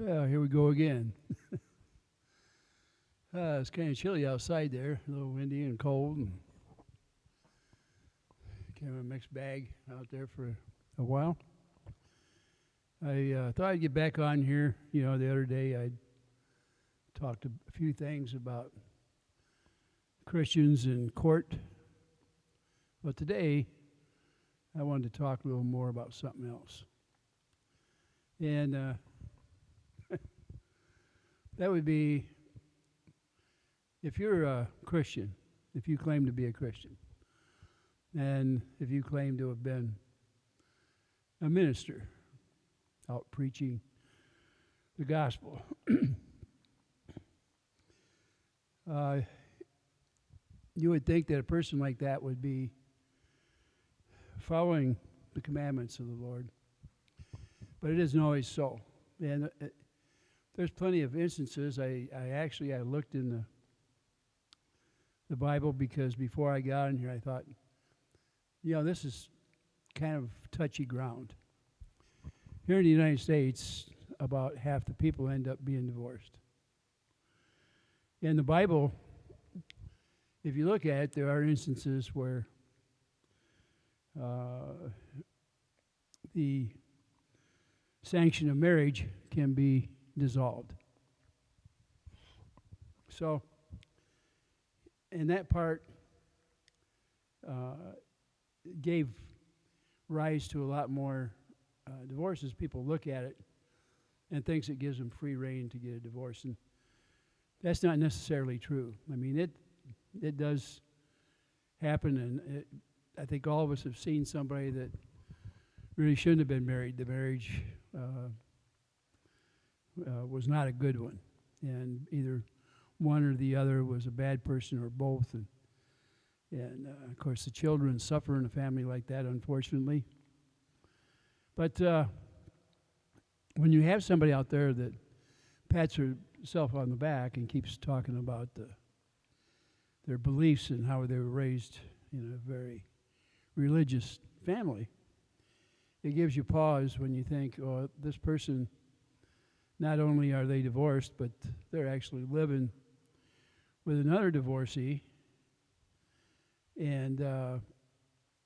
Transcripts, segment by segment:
Here we go again. It's kind of chilly outside there, a little windy and cold, and kind of a mixed bag out there for a while. I thought I'd get back on here. You know, the other day I talked a few things about Christians in court, but today I wanted to talk a little more about something else. And that would be if you're a Christian, if you claim to be a Christian, and if you claim to have been a minister out preaching the gospel, you would think that a person like that would be following the commandments of the Lord. But it isn't always so. And there's plenty of instances. I looked in the Bible because before I got in here, I thought, you know, this is kind of touchy ground. Here in the United States, about half the people end up being divorced. In the Bible, if you look at it, there are instances where the sanction of marriage can be dissolved. So, and that part gave rise to a lot more divorces. People look at it and thinks it gives them free rein to get a divorce, and that's not necessarily true. I mean, it does happen, and I think all of us have seen somebody that really shouldn't have been married. The marriage was not a good one, and either one or the other was a bad person or both, and of course the children suffer in a family like that, unfortunately. But when you have somebody out there that pats herself on the back and keeps talking about their beliefs and how they were raised in a very religious family, it gives you pause when you think, oh, this person, not only are they divorced, but they're actually living with another divorcee. And, you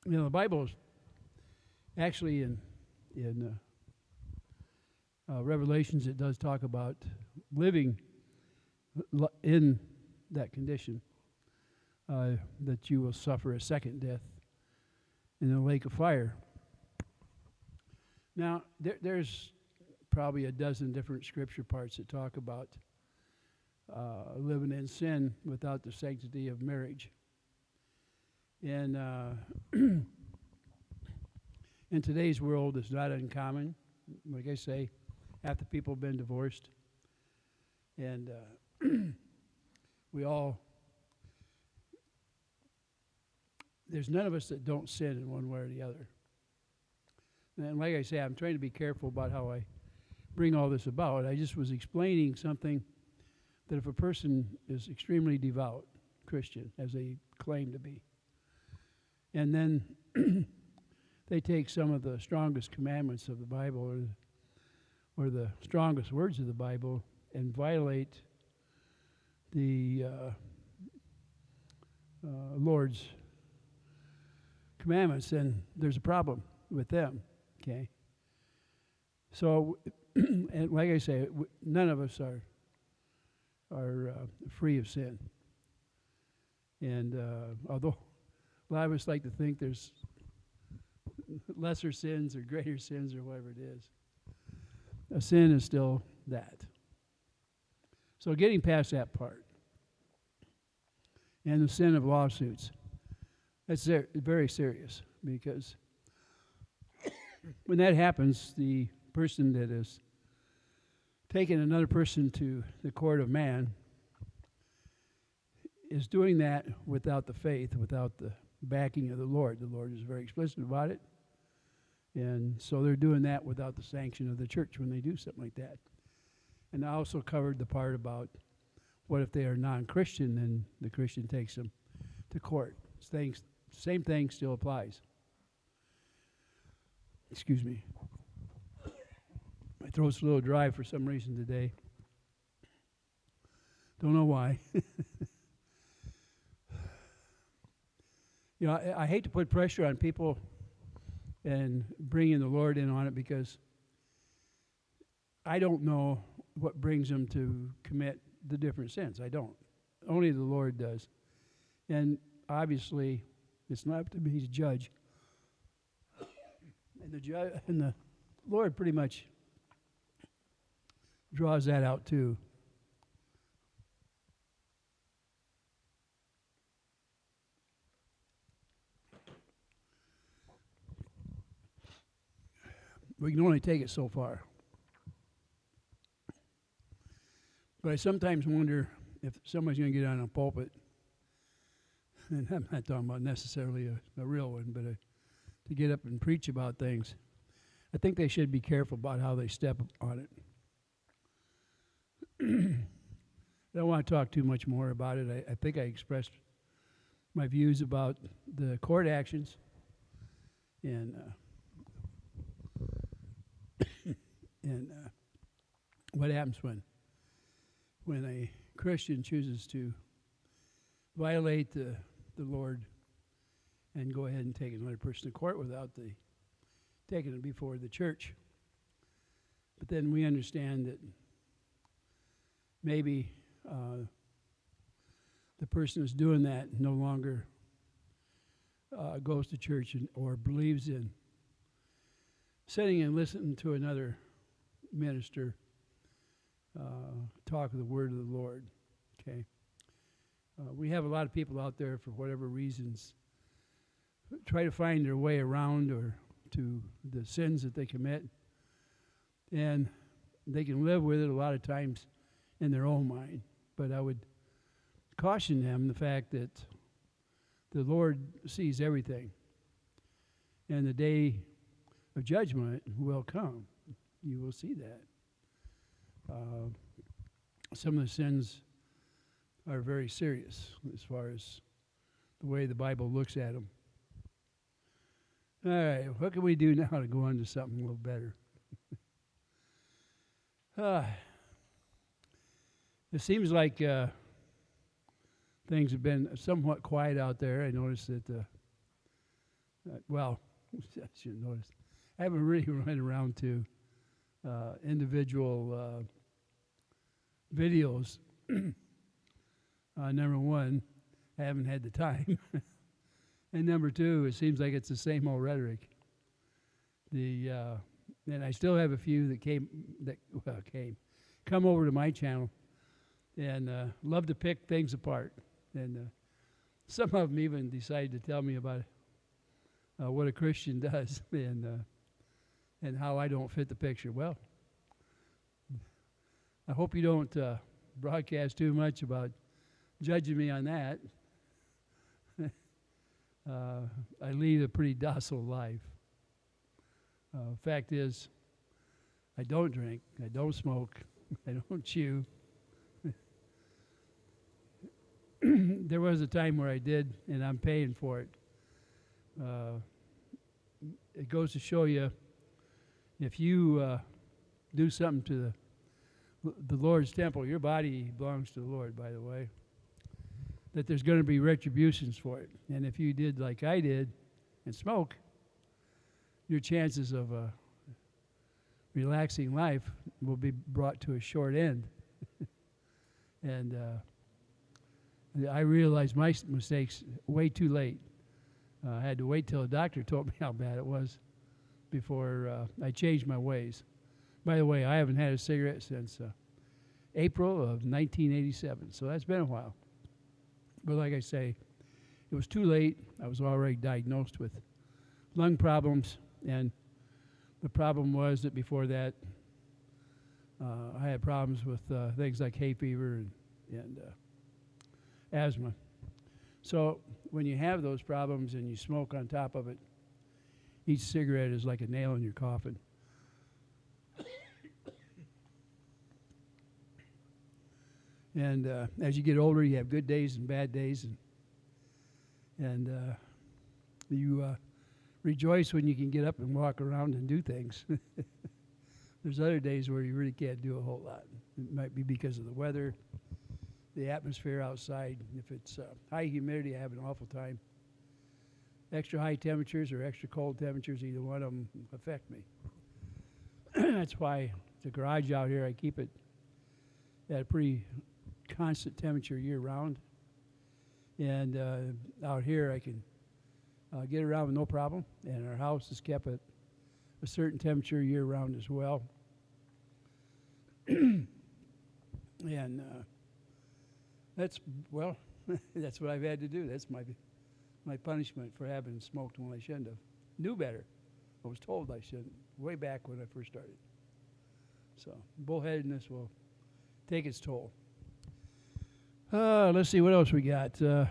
know, the Bible is actually in Revelations, it does talk about living in that condition, that you will suffer a second death in the lake of fire. Now, there's probably a dozen different scripture parts that talk about living in sin without the sanctity of marriage. And in today's world, it's not uncommon. Like I say, half the people have been divorced. And there's none of us that don't sin in one way or the other. And like I say, I'm trying to be careful about how I bring all this about. I just was explaining something that if a person is extremely devout Christian, as they claim to be, and then they take some of the strongest commandments of the Bible or the strongest words of the Bible and violate the Lord's commandments, then there's a problem with them. Okay, so and like I say, none of us are free of sin, and although a lot of us like to think there's lesser sins or greater sins or whatever it is, a sin is still that. So getting past that part, and the sin of lawsuits, that's very serious, because when that happens, the person that is taking another person to the court of man is doing that without the faith, without the backing of the Lord. The Lord is very explicit about it. And so they're doing that without the sanction of the church when they do something like that. And I also covered the part about what if they are non-Christian, then the Christian takes them to court. Same thing still applies. Excuse me. My throat's a little dry for some reason today. Don't know why. You know, I hate to put pressure on people and bringing the Lord in on it, because I don't know what brings them to commit the different sins. I don't. Only the Lord does. And obviously, it's not up to me to judge. And the Lord pretty much draws that out too. We can only take it so far. But I sometimes wonder if somebody's going to get on a pulpit, and I'm not talking about necessarily a real one, but to get up and preach about things. I think they should be careful about how they step on it. I don't want to talk too much more about it. I think I expressed my views about the court actions and what happens when a Christian chooses to violate the Lord and go ahead and take another person to court without taking it before the church. But then we understand that maybe the person who's doing that no longer goes to church or believes in sitting and listening to another minister talk of the word of the Lord. Okay, we have a lot of people out there, for whatever reasons, try to find their way around or to the sins that they commit, and they can live with it a lot of times in their own mind. But I would caution them the fact that the Lord sees everything, and the day of judgment will come. You will see that. Some of the sins are very serious as far as the way the Bible looks at them. All right, what can we do now to go on to something a little better? It seems like things have been somewhat quiet out there. I noticed that, well, I should notice. I haven't really run around to individual videos. Number one, I haven't had the time. And number two, it seems like it's the same old rhetoric. And I still have a few that come over to my channel and love to pick things apart. And some of them even decide to tell me about what a Christian does and how I don't fit the picture. Well, I hope you don't broadcast too much about judging me on that. I lead a pretty docile life. Fact is, I don't drink, I don't smoke, I don't chew. There was a time where I did, and I'm paying for it. It goes to show you, if you do something to the Lord's temple, your body belongs to the Lord, by the way, that there's going to be retributions for it. And if you did like I did and smoke, your chances of a relaxing life will be brought to a short end. And I realized my mistakes way too late. I had to wait till a doctor told me how bad it was before I changed my ways. By the way, I haven't had a cigarette since April of 1987, so that's been a while. But like I say, it was too late. I was already diagnosed with lung problems, and the problem was that before that, I had problems with things like hay fever and asthma. So when you have those problems and you smoke on top of it, each cigarette is like a nail in your coffin. And as you get older, you have good days and bad days, and you rejoice when you can get up and walk around and do things. There's other days where you really can't do a whole lot. It might be because of the weather, the atmosphere outside. If it's high humidity, I have an awful time. Extra high temperatures or extra cold temperatures, either one of them affect me. That's why the garage out here, I keep it at a pretty constant temperature year-round. And out here, I can get around with no problem. And our house is kept at a certain temperature year-round as well. And that's, well, that's what I've had to do. That's my punishment for having smoked when I shouldn't have. Knew better. I was told I shouldn't, way back when I first started. So bullheadedness will take its toll. Let's see what else we got. I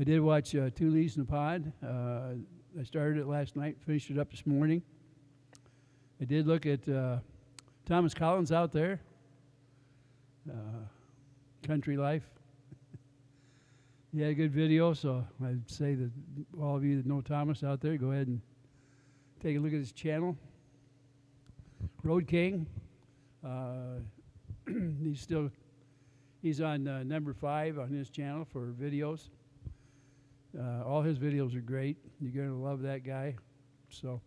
did watch Two Leaves in a Pod. I started it last night, finished it up this morning. I did look at Thomas Collins out there, Country Life. He had a good video, so I'd say that all of you that know Thomas out there, go ahead and take a look at his channel. Road King. He's on number 5 on his channel for videos. All his videos are great. You're going to love that guy. So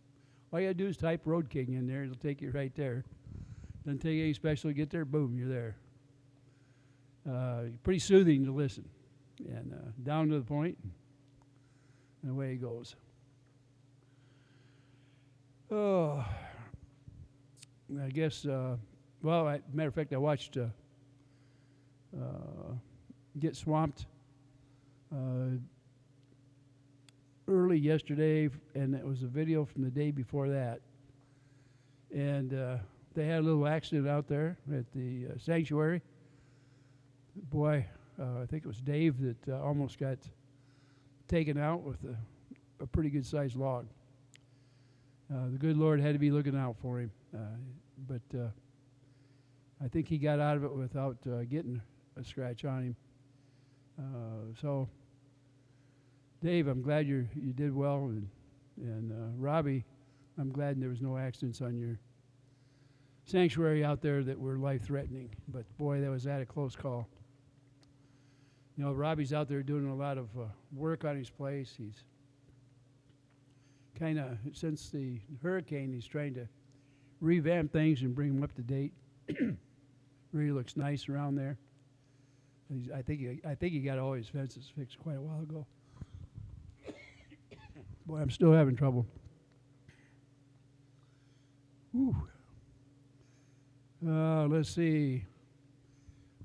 all you got to do is type Road King in there. It'll take you right there. Doesn't take anything special to get there. Boom, you're there. Pretty soothing to listen. And down to the point, and away it goes. Oh, I guess, well, matter of fact, I watched Get Swamped early yesterday, and it was a video from the day before that. And they had a little accident out there at the sanctuary. Boy, I think it was Dave that almost got taken out with a pretty good-sized log. The good Lord had to be looking out for him. But I think he got out of it without getting a scratch on him. So, Dave, I'm glad you did well. And Robbie, I'm glad there was no accidents on your sanctuary out there that were life-threatening. But, boy, that was a close call. You know, Robbie's out there doing a lot of work on his place. He's kind of, since the hurricane, he's trying to revamp things and bring them up to date. Really looks nice around there. I think he got all his fences fixed quite a while ago. Boy, I'm still having trouble. Whew. Let's see.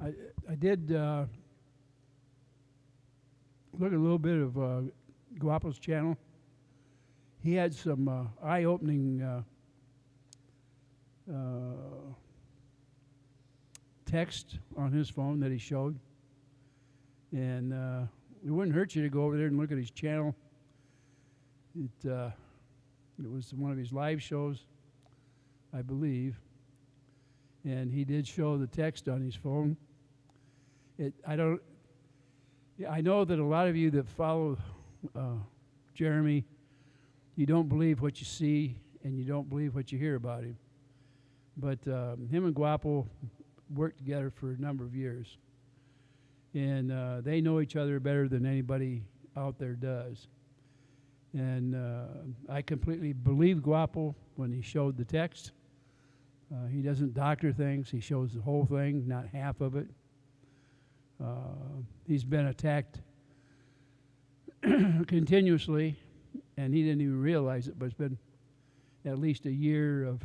I did look at a little bit of Guapo's channel. He had some eye-opening text on his phone that he showed. And it wouldn't hurt you to go over there and look at his channel. It was one of his live shows, I believe. And he did show the text on his phone. I know that a lot of you that follow Jeremy, you don't believe what you see and you don't believe what you hear about him. But him and Guapo worked together for a number of years. And they know each other better than anybody out there does. And I completely believe Guapo when he showed the text. He doesn't doctor things. He shows the whole thing, not half of it. He's been attacked continuously, and he didn't even realize it, but it's been at least a year of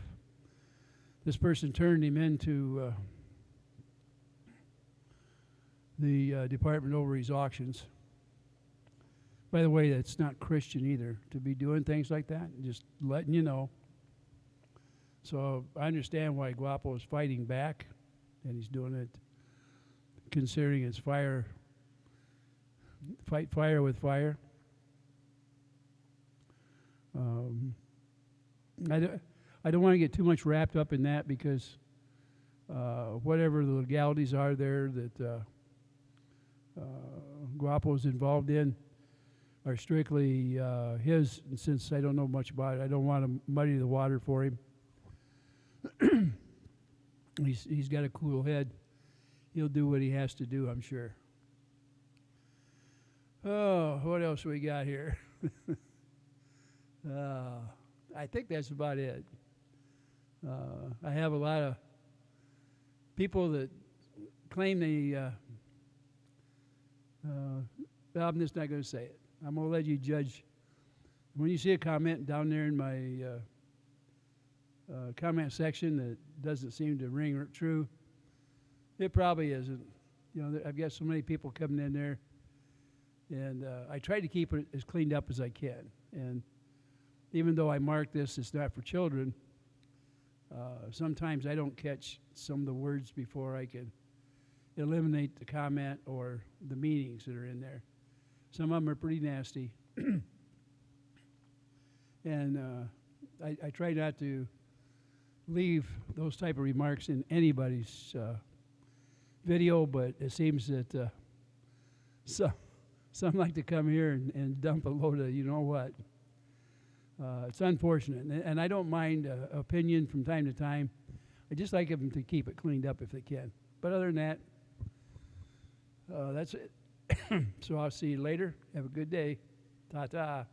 this person turned him into the department over his auctions. By the way, that's not Christian either, to be doing things like that, just letting you know. So I understand why Guapo is fighting back, and he's doing it considering it's fight fire with fire. I don't want to get too much wrapped up in that because whatever the legalities are there that Guapo is involved in are strictly his, and since I don't know much about it, I don't want to muddy the water for him. He's got a cool head. He'll do what he has to do, I'm sure. Oh, what else we got here? I think that's about it. I have a lot of people that claim they. I'm just not going to say it. I'm going to let you judge. When you see a comment down there in my comment section that doesn't seem to ring true, it probably isn't. You know, I've got so many people coming in there, and I try to keep it as cleaned up as I can. And even though I mark this, it's not for children. Sometimes I don't catch some of the words before I can eliminate the comment or the meanings that are in there. Some of them are pretty nasty. And I try not to leave those type of remarks in anybody's video, but it seems that some like to come here and dump a load of you know what. It's unfortunate, and I don't mind opinion from time to time. I just like them to keep it cleaned up if they can. But other than that, that's it. So I'll see you later. Have a good day. Ta-ta.